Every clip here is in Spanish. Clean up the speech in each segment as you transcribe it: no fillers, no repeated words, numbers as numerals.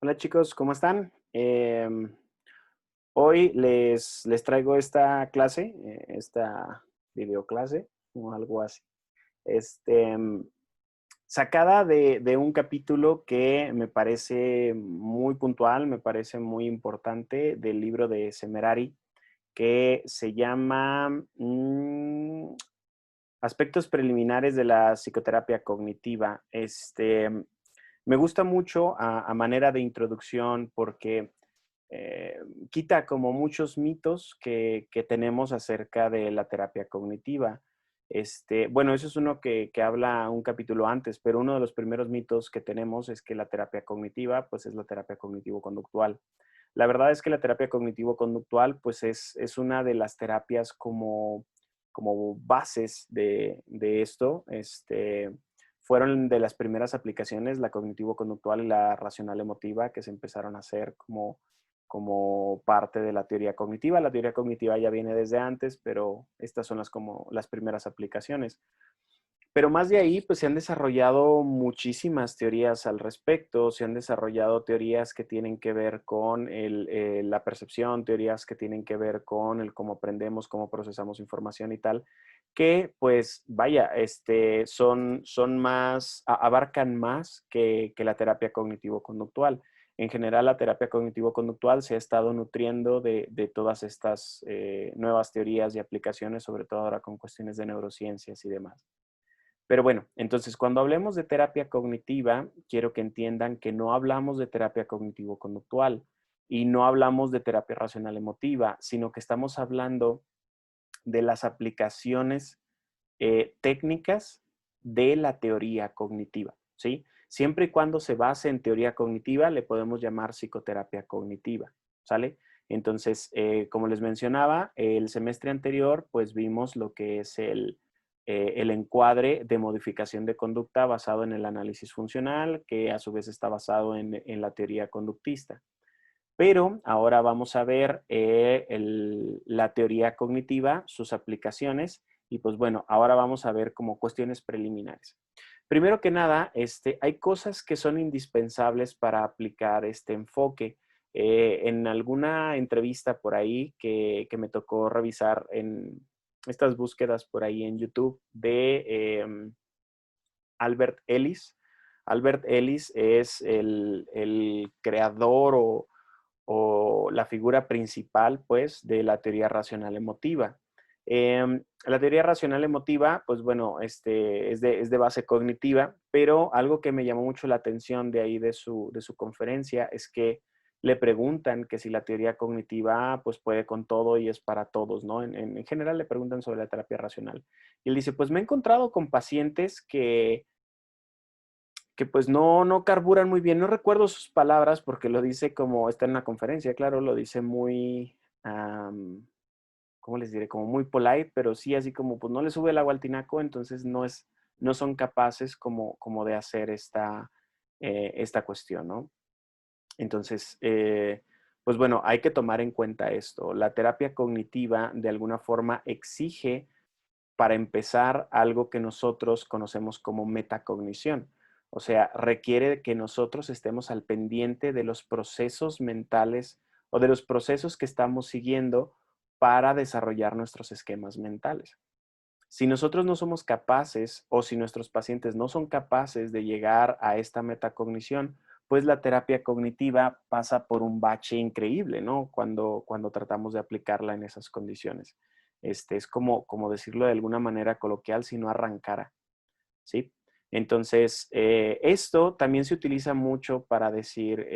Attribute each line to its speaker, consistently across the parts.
Speaker 1: Hola chicos, ¿cómo están? Hoy les traigo esta clase, esta videoclase, o algo así, este, sacada de un capítulo que me parece muy puntual, me parece muy importante del libro de Semerari, que se llama Aspectos preliminares de la psicoterapia cognitiva. Me gusta mucho a manera de introducción porque eh, quita como muchos mitos que tenemos acerca de la terapia cognitiva. Bueno, eso es uno que habla un capítulo antes, pero uno de los primeros mitos que tenemos es que la terapia cognitiva, pues es la terapia cognitivo-conductual. La verdad es que la terapia cognitivo-conductual, pues es una de las terapias como bases de esto. Fueron de las primeras aplicaciones, la cognitivo-conductual y la racional emotiva, que se empezaron a hacer como parte de la teoría cognitiva. La teoría cognitiva ya viene desde antes, pero estas son como las primeras aplicaciones. Pero más de ahí, pues se han desarrollado muchísimas teorías al respecto, se han desarrollado teorías que tienen que ver con la percepción, teorías que tienen que ver con el cómo aprendemos, cómo procesamos información y tal, que pues vaya, son más, abarcan más que la terapia cognitivo-conductual. En general, la terapia cognitivo-conductual se ha estado nutriendo de todas estas nuevas teorías y aplicaciones, sobre todo ahora con cuestiones de neurociencias y demás. Pero bueno, entonces cuando hablemos de terapia cognitiva, quiero que entiendan que no hablamos de terapia cognitivo-conductual y no hablamos de terapia racional emotiva, sino que estamos hablando de las aplicaciones técnicas de la teoría cognitiva, ¿sí? Siempre y cuando se base en teoría cognitiva, le podemos llamar psicoterapia cognitiva, ¿sale? Entonces, como les mencionaba, el semestre anterior, pues vimos lo que es el encuadre de modificación de conducta basado en el análisis funcional, que a su vez está basado en la teoría conductista. Pero ahora vamos a ver la teoría cognitiva, sus aplicaciones, y pues bueno, ahora vamos a ver como cuestiones preliminares. Primero que nada, hay cosas que son indispensables para aplicar este enfoque. En alguna entrevista por ahí que me tocó revisar en estas búsquedas por ahí en YouTube de Albert Ellis. Albert Ellis es el creador o la figura principal, pues, de la teoría racional emotiva. La teoría racional emotiva, pues bueno, es de base cognitiva, pero algo que me llamó mucho la atención de ahí de su conferencia es que le preguntan que si la teoría cognitiva pues puede con todo y es para todos, ¿no? En general le preguntan sobre la terapia racional. Y él dice, pues me he encontrado con pacientes que pues no carburan muy bien. No recuerdo sus palabras porque lo dice como está en una conferencia, claro, lo dice muy, ¿cómo les diré? Como muy polite, pero sí así como pues no le sube el agua al tinaco, entonces no son capaces como de hacer esta cuestión, ¿no? Entonces, pues bueno, hay que tomar en cuenta esto. La terapia cognitiva de alguna forma exige para empezar algo que nosotros conocemos como metacognición. O sea, requiere que nosotros estemos al pendiente de los procesos mentales o de los procesos que estamos siguiendo para desarrollar nuestros esquemas mentales. Si nosotros no somos capaces o si nuestros pacientes no son capaces de llegar a esta metacognición, pues la terapia cognitiva pasa por un bache increíble, ¿no? Cuando tratamos de aplicarla en esas condiciones. Es como decirlo de alguna manera coloquial, si no arrancara, ¿sí? Entonces, esto también se utiliza mucho para decir,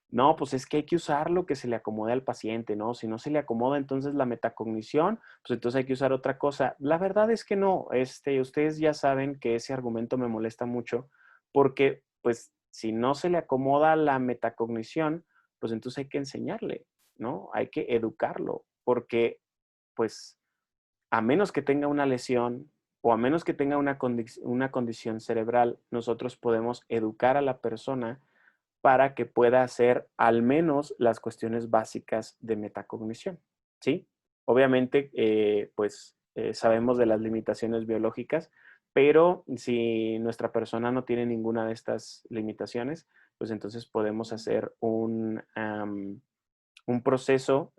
Speaker 1: no, pues es que hay que usar lo que se le acomode al paciente, ¿no? Si no se le acomoda entonces la metacognición, pues entonces hay que usar otra cosa. La verdad es que no, ustedes ya saben que ese argumento me molesta mucho porque, pues, si no se le acomoda la metacognición, pues entonces hay que enseñarle, ¿no? Hay que educarlo, porque, pues, a menos que tenga una lesión o a menos que tenga una condición cerebral, nosotros podemos educar a la persona para que pueda hacer al menos las cuestiones básicas de metacognición, ¿sí? Obviamente, pues sabemos de las limitaciones biológicas, pero si nuestra persona no tiene ninguna de estas limitaciones, pues entonces podemos hacer un proceso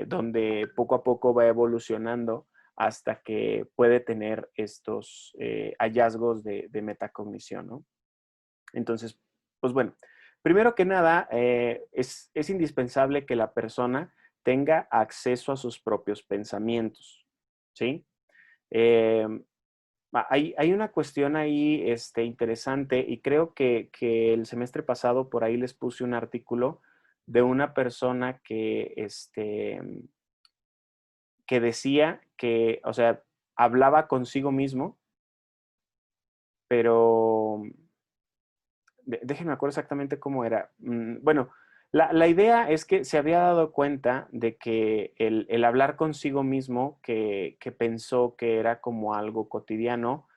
Speaker 1: donde poco a poco va evolucionando hasta que puede tener estos hallazgos de metacognición, ¿no? Entonces, pues bueno, primero que nada, es indispensable que la persona tenga acceso a sus propios pensamientos, ¿sí? Eh, hay una cuestión ahí interesante y creo que el semestre pasado por ahí les puse un artículo de una persona que decía que, o sea, hablaba consigo mismo, pero déjenme acuerdo exactamente cómo era. Bueno, la idea es que se había dado cuenta de que el hablar consigo mismo, que pensó que era como algo cotidiano,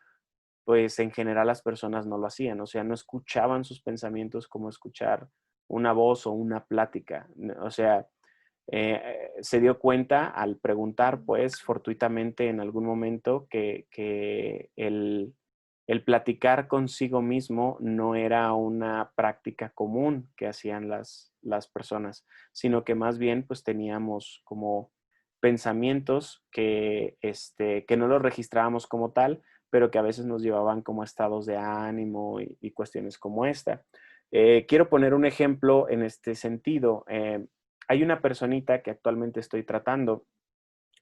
Speaker 1: pues en general las personas no lo hacían, o sea, no escuchaban sus pensamientos como escuchar una voz o una plática. O sea, se dio cuenta al preguntar, pues, fortuitamente en algún momento que el platicar consigo mismo no era una práctica común que hacían las personas, sino que más bien, pues, teníamos como pensamientos que no los registrábamos como tal, pero que a veces nos llevaban como a estados de ánimo y cuestiones como esta. Quiero poner un ejemplo en este sentido. Hay una personita que actualmente estoy tratando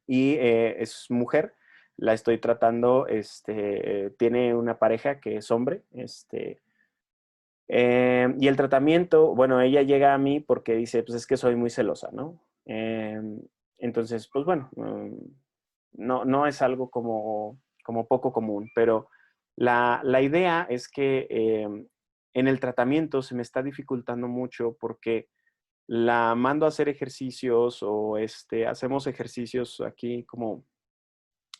Speaker 1: y es mujer, la estoy tratando, tiene una pareja que es hombre, y el tratamiento, bueno, ella llega a mí porque dice, pues es que soy muy celosa, ¿no? Entonces, pues bueno, no es algo como poco común, pero la idea es que en el tratamiento se me está dificultando mucho porque la mando a hacer ejercicios o hacemos ejercicios aquí como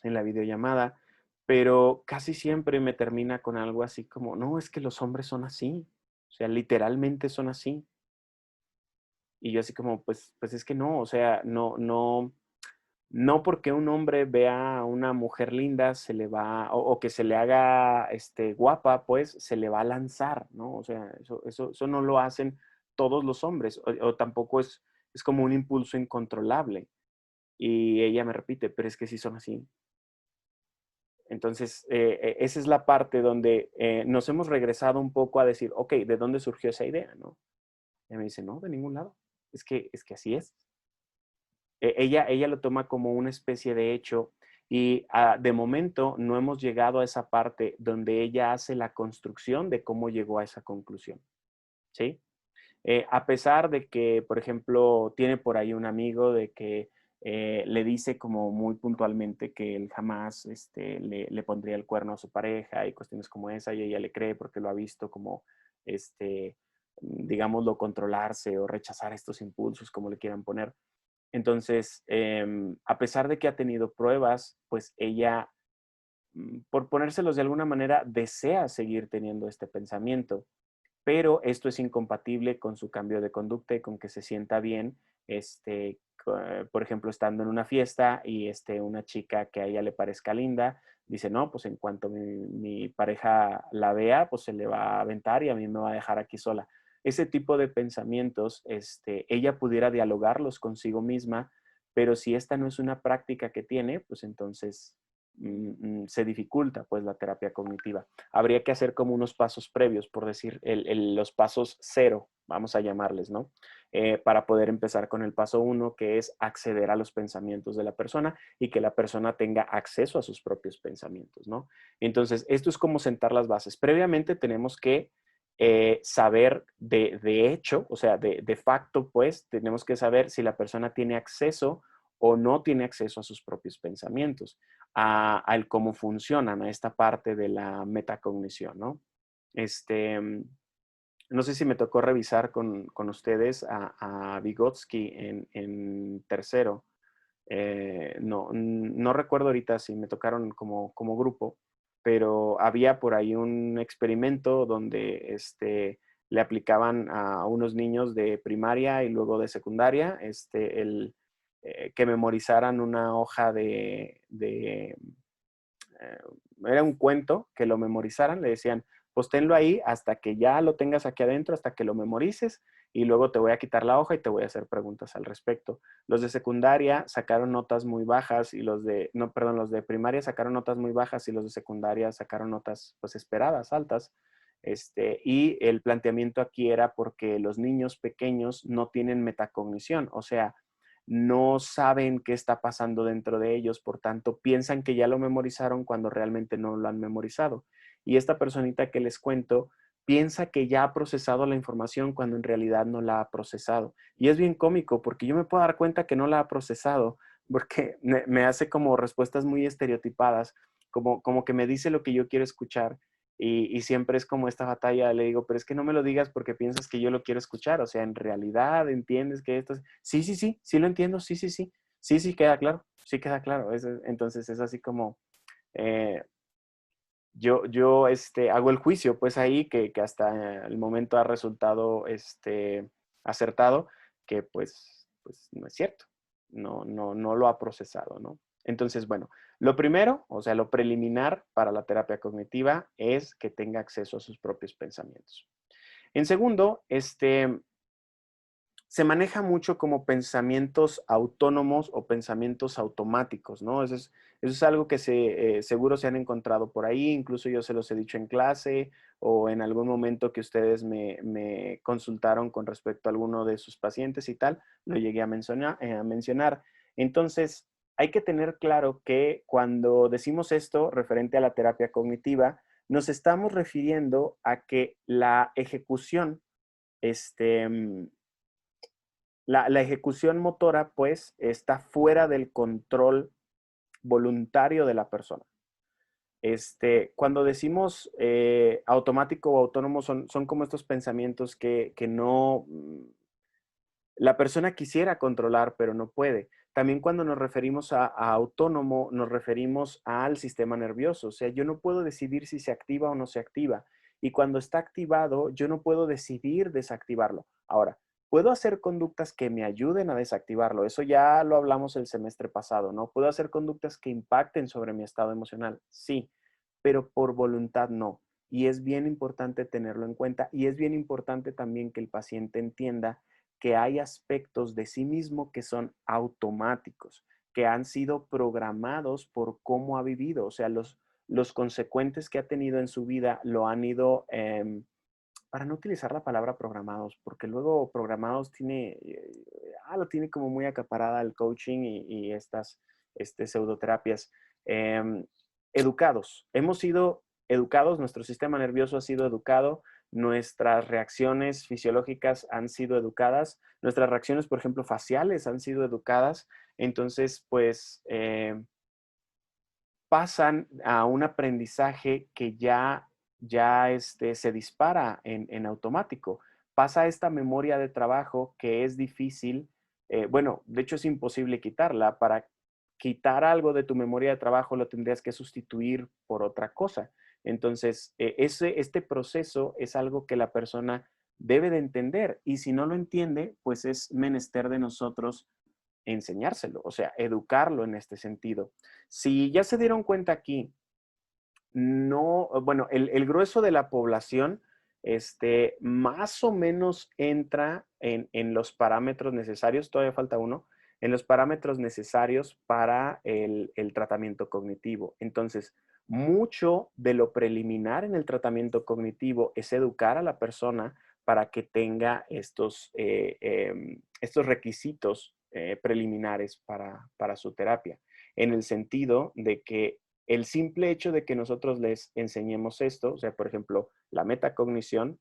Speaker 1: en la videollamada, pero casi siempre me termina con algo así como, no, es que los hombres son así, o sea, literalmente son así. Y yo así como, pues es que no, o sea, no porque un hombre vea a una mujer linda se le va, o que se le haga guapa, pues se le va a lanzar, ¿no? O sea, eso no lo hacen todos los hombres, o tampoco es como un impulso incontrolable. Y ella me repite, pero es que sí son así. Entonces, esa es la parte donde nos hemos regresado un poco a decir, ok, ¿de dónde surgió esa idea, no? Y me dice, no, de ningún lado. Es que así es. Ella lo toma como una especie de hecho y de momento no hemos llegado a esa parte donde ella hace la construcción de cómo llegó a esa conclusión, ¿sí? A pesar de que, por ejemplo, tiene por ahí un amigo de que le dice como muy puntualmente que él jamás le pondría el cuerno a su pareja y cuestiones como esa, y ella le cree porque lo ha visto como, digámoslo, controlarse o rechazar estos impulsos, como le quieran poner. Entonces, a pesar de que ha tenido pruebas, pues ella, por ponérselos de alguna manera, desea seguir teniendo este pensamiento, pero esto es incompatible con su cambio de conducta y con que se sienta bien, por ejemplo, estando en una fiesta y una chica que a ella le parezca linda, dice, no, pues en cuanto mi pareja la vea, pues se le va a aventar y a mí me va a dejar aquí sola. Ese tipo de pensamientos, ella pudiera dialogarlos consigo misma, pero si esta no es una práctica que tiene, pues entonces se dificulta pues la terapia cognitiva. Habría que hacer como unos pasos previos, por decir, los pasos cero, vamos a llamarles, ¿no? Para poder empezar con el paso uno, que es acceder a los pensamientos de la persona y que la persona tenga acceso a sus propios pensamientos, ¿no? Entonces, esto es como sentar las bases. Previamente tenemos que saber de hecho, o sea, de facto, pues, tenemos que saber si la persona tiene acceso o no tiene acceso a sus propios pensamientos, al cómo funcionan, a esta parte de la metacognición, ¿no? No sé si me tocó revisar con ustedes a Vygotsky en tercero. No recuerdo ahorita si me tocaron como grupo, pero había por ahí un experimento donde le aplicaban a unos niños de primaria y luego de secundaria que memorizaran una hoja de era un cuento, que lo memorizaran, le decían, pues tenlo ahí hasta que ya lo tengas aquí adentro, hasta que lo memorices y luego te voy a quitar la hoja y te voy a hacer preguntas al respecto. Los de secundaria sacaron notas muy bajas y los de primaria sacaron notas muy bajas y los de secundaria sacaron notas pues esperadas, altas. Y el planteamiento aquí era porque los niños pequeños no tienen metacognición, o sea, no saben qué está pasando dentro de ellos, por tanto, piensan que ya lo memorizaron cuando realmente no lo han memorizado. Y esta personita que les cuento piensa que ya ha procesado la información cuando en realidad no la ha procesado. Y es bien cómico porque yo me puedo dar cuenta que no la ha procesado porque me hace como respuestas muy estereotipadas, como que me dice lo que yo quiero escuchar y siempre es como esta batalla, le digo, pero es que no me lo digas porque piensas que yo lo quiero escuchar, o sea, en realidad entiendes que esto es... Sí, sí, sí, sí lo entiendo, sí, sí, sí, sí, sí queda claro, sí queda claro. Entonces es así como, eh, yo hago el juicio, pues ahí que hasta el momento ha resultado acertado, que pues no es cierto, no lo ha procesado, ¿no? Entonces, bueno, lo primero, o sea, lo preliminar para la terapia cognitiva es que tenga acceso a sus propios pensamientos. En segundo, se maneja mucho como pensamientos autónomos o pensamientos automáticos, ¿no? Eso es algo que seguro se han encontrado por ahí, incluso yo se los he dicho en clase o en algún momento que ustedes me consultaron con respecto a alguno de sus pacientes y tal, lo llegué a mencionar. Entonces, hay que tener claro que cuando decimos esto referente a la terapia cognitiva, nos estamos refiriendo a que la ejecución, este, la ejecución motora, pues, está fuera del control voluntario de la persona. Cuando decimos automático o autónomo, son como estos pensamientos que no, la persona quisiera controlar, pero no puede. También cuando nos referimos a autónomo, nos referimos al sistema nervioso. O sea, yo no puedo decidir si se activa o no se activa. Y cuando está activado, yo no puedo decidir desactivarlo. Ahora, puedo hacer conductas que me ayuden a desactivarlo. Eso ya lo hablamos el semestre pasado, ¿no? Puedo hacer conductas que impacten sobre mi estado emocional. Sí, pero por voluntad no. Y es bien importante tenerlo en cuenta. Y es bien importante también que el paciente entienda que hay aspectos de sí mismo que son automáticos, que han sido programados por cómo ha vivido, o sea, los consecuentes que ha tenido en su vida lo han ido, para no utilizar la palabra programados, porque luego programados lo tiene como muy acaparada el coaching y estas pseudoterapias. Em, Educados, hemos sido educados, nuestro sistema nervioso ha sido educado, nuestras reacciones fisiológicas han sido educadas, nuestras reacciones, por ejemplo, faciales han sido educadas, entonces, pues, pasan a un aprendizaje que ya se dispara en automático. Pasa esta memoria de trabajo que es difícil, bueno, de hecho es imposible quitarla. Para quitar algo de tu memoria de trabajo lo tendrías que sustituir por otra cosa. Entonces, este proceso es algo que la persona debe de entender y si no lo entiende, pues es menester de nosotros enseñárselo, o sea, educarlo en este sentido. Si ya se dieron cuenta aquí, no, bueno, el grueso de la población, más o menos entra en los parámetros necesarios, todavía falta uno, en los parámetros necesarios para el tratamiento cognitivo. Entonces, mucho de lo preliminar en el tratamiento cognitivo es educar a la persona para que tenga estos requisitos preliminares para su terapia, en el sentido de que el simple hecho de que nosotros les enseñemos esto, o sea, por ejemplo, la metacognición,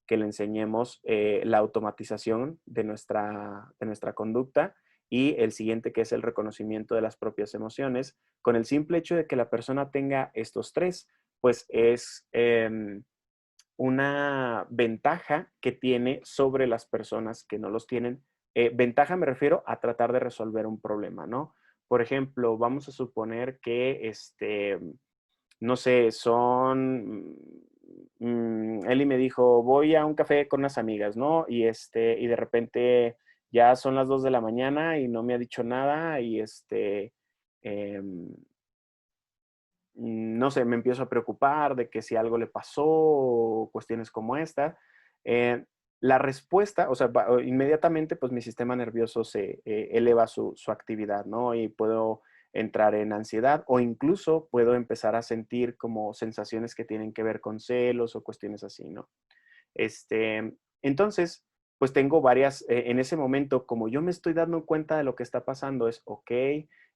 Speaker 1: que le enseñemos la automatización de nuestra conducta y el siguiente que es el reconocimiento de las propias emociones, con el simple hecho de que la persona tenga estos tres, pues es una ventaja que tiene sobre las personas que no los tienen. Ventaja me refiero a tratar de resolver un problema, ¿no? Por ejemplo, vamos a suponer que, no sé, Eli me dijo, voy a un café con unas amigas, ¿no? Y de repente ya son las 2 de la mañana y no me ha dicho nada y em, no sé, me empiezo a preocupar de que si algo le pasó o cuestiones como esta. Eh, la respuesta, o sea, inmediatamente pues mi sistema nervioso se eleva su actividad, ¿no? Y puedo entrar en ansiedad o incluso puedo empezar a sentir como sensaciones que tienen que ver con celos o cuestiones así, ¿no? Entonces, pues tengo varias, en ese momento, como yo me estoy dando cuenta de lo que está pasando, es, ok,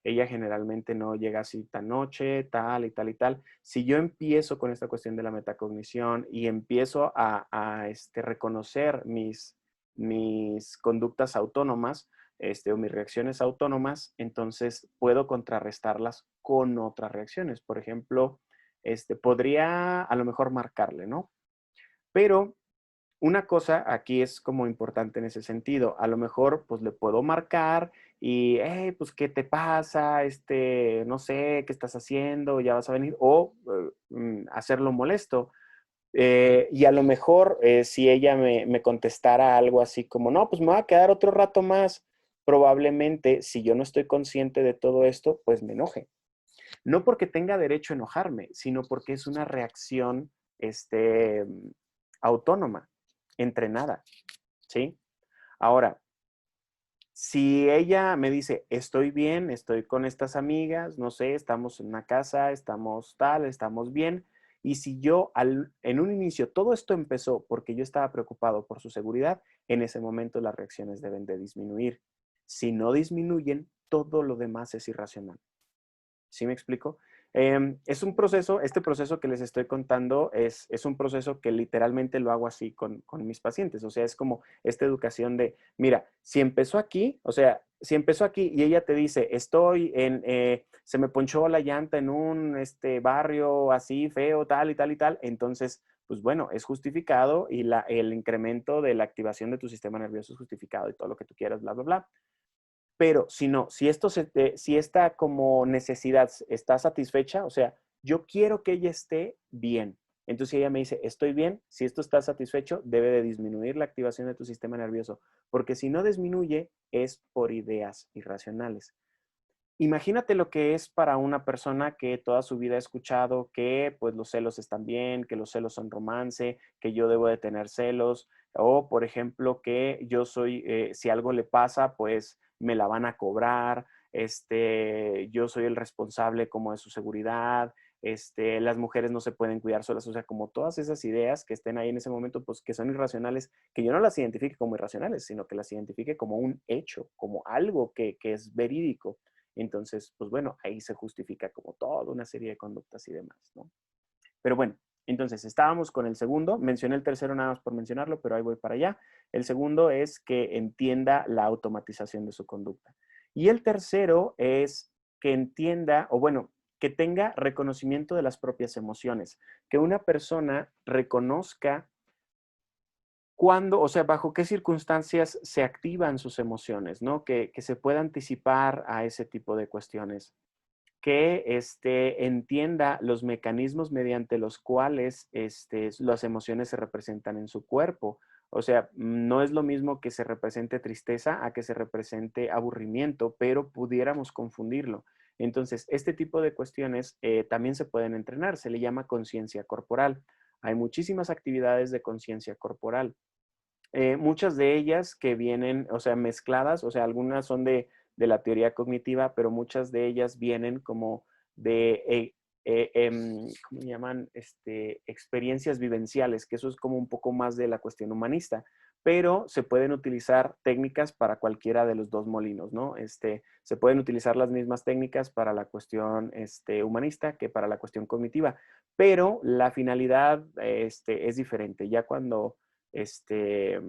Speaker 1: ella generalmente no llega así tan noche, tal y tal y tal. Si yo empiezo con esta cuestión de la metacognición y empiezo a reconocer mis conductas autónomas, o mis reacciones autónomas, entonces puedo contrarrestarlas con otras reacciones. Por ejemplo, podría a lo mejor marcarle, ¿no? Pero una cosa aquí es como importante en ese sentido. A lo mejor, pues le puedo marcar y, hey, pues, ¿qué te pasa? No sé, ¿qué estás haciendo? ¿Ya vas a venir? O hacerlo molesto. Y a lo mejor, si ella me contestara algo así como, no, pues me voy a quedar otro rato más, probablemente, si yo no estoy consciente de todo esto, pues me enoje. No porque tenga derecho a enojarme, sino porque es una reacción, autónoma, entrenada, ¿sí? Ahora, si ella me dice, estoy bien, estoy con estas amigas, no sé, estamos en una casa, estamos tal, estamos bien, y si yo en un inicio todo esto empezó porque yo estaba preocupado por su seguridad, en ese momento las reacciones deben de disminuir. Si no disminuyen, todo lo demás es irracional. ¿Sí me explico? Es un proceso, este proceso que les estoy contando es un proceso que literalmente lo hago así con mis pacientes. O sea, es como esta educación de, mira, si empezó aquí, o sea, si empezó aquí y ella te dice, se me ponchó la llanta en un barrio así feo, tal y tal y tal, entonces, pues bueno, es justificado y el incremento de la activación de tu sistema nervioso es justificado y todo lo que tú quieras, bla, bla, bla. Pero si no, si esta como necesidad está satisfecha, o sea, yo quiero que ella esté bien. Entonces si ella me dice, estoy bien, si esto está satisfecho, debe de disminuir la activación de tu sistema nervioso, porque si no disminuye es por ideas irracionales. Imagínate lo que es para una persona que toda su vida ha escuchado que pues los celos están bien, que los celos son romance, que yo debo de tener celos, o por ejemplo que yo soy, si algo le pasa, pues me la van a cobrar, yo soy el responsable como de su seguridad, las mujeres no se pueden cuidar solas, o sea, como todas esas ideas que estén ahí en ese momento, pues que son irracionales, que yo no las identifique como irracionales, sino que las identifique como un hecho, como algo que es verídico. Entonces, pues bueno, ahí se justifica como toda una serie de conductas y demás, ¿no? Pero bueno, entonces estábamos con el segundo, mencioné el tercero nada más por mencionarlo, pero ahí voy para allá. El segundo es que entienda la automatización de su conducta. Y el tercero es que entienda, o bueno, que tenga reconocimiento de las propias emociones, que una persona reconozca cuándo, o sea, bajo qué circunstancias se activan sus emociones, ¿no? Que se pueda anticipar a ese tipo de cuestiones, que entienda los mecanismos mediante los cuales las emociones se representan en su cuerpo. O sea, no es lo mismo que se represente tristeza a que se represente aburrimiento, pero pudiéramos confundirlo. Entonces, este tipo de cuestiones también se pueden entrenar, se le llama conciencia corporal. Hay muchísimas actividades de conciencia corporal. Muchas de ellas que vienen, o sea, mezcladas, o sea, algunas son de la teoría cognitiva, pero muchas de ellas vienen como de, ¿cómo se llaman? Experiencias vivenciales, que eso es como un poco más de la cuestión humanista, pero se pueden utilizar técnicas para cualquiera de los dos molinos, ¿no? Se pueden utilizar las mismas técnicas para la cuestión humanista que para la cuestión cognitiva, pero la finalidad es diferente. Ya cuando este,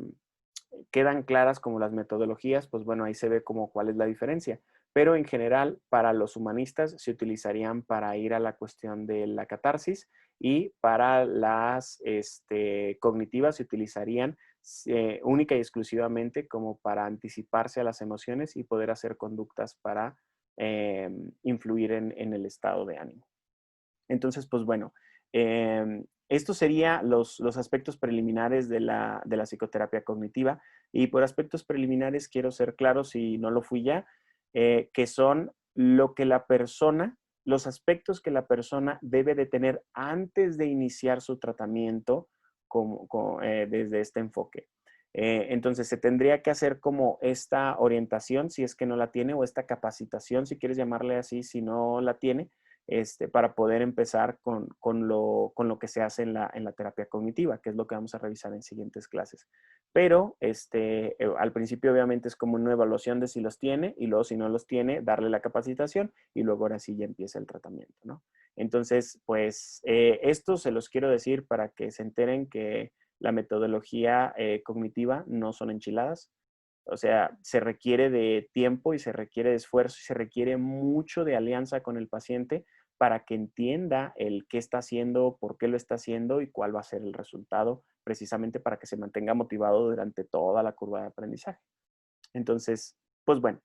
Speaker 1: quedan claras como las metodologías, pues bueno, ahí se ve como cuál es la diferencia. Pero en general, para los humanistas se utilizarían para ir a la cuestión de la catarsis y para las cognitivas se utilizarían única y exclusivamente como para anticiparse a las emociones y poder hacer conductas para influir en el estado de ánimo. Entonces, pues bueno, esto sería los aspectos preliminares de la psicoterapia cognitiva. Y por aspectos preliminares quiero ser claro, si no lo fui ya, que son lo que la persona los aspectos que la persona debe de tener antes de iniciar su tratamiento desde este enfoque. Entonces, se tendría que hacer como esta orientación, si es que no la tiene, o esta capacitación, si quieres llamarle así, si no la tiene, para poder empezar con lo que se hace en la terapia cognitiva, que es lo que vamos a revisar en siguientes clases. Pero al principio obviamente es como una evaluación de si los tiene y luego si no los tiene, darle la capacitación y luego ahora sí ya empieza el tratamiento, ¿no? Entonces, pues esto se los quiero decir para que se enteren que la metodología cognitiva no son enchiladas. O sea, se requiere de tiempo y se requiere de esfuerzo y se requiere mucho de alianza con el paciente para que entienda el qué está haciendo, por qué lo está haciendo y cuál va a ser el resultado, precisamente para que se mantenga motivado durante toda la curva de aprendizaje. Entonces, pues bueno,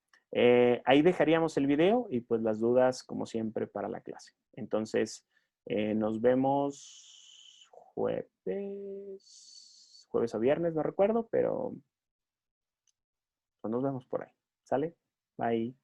Speaker 1: ahí dejaríamos el video y pues las dudas, como siempre, para la clase. Entonces, nos vemos jueves o viernes, no recuerdo, pero pues nos vemos por ahí. ¿Sale? Bye.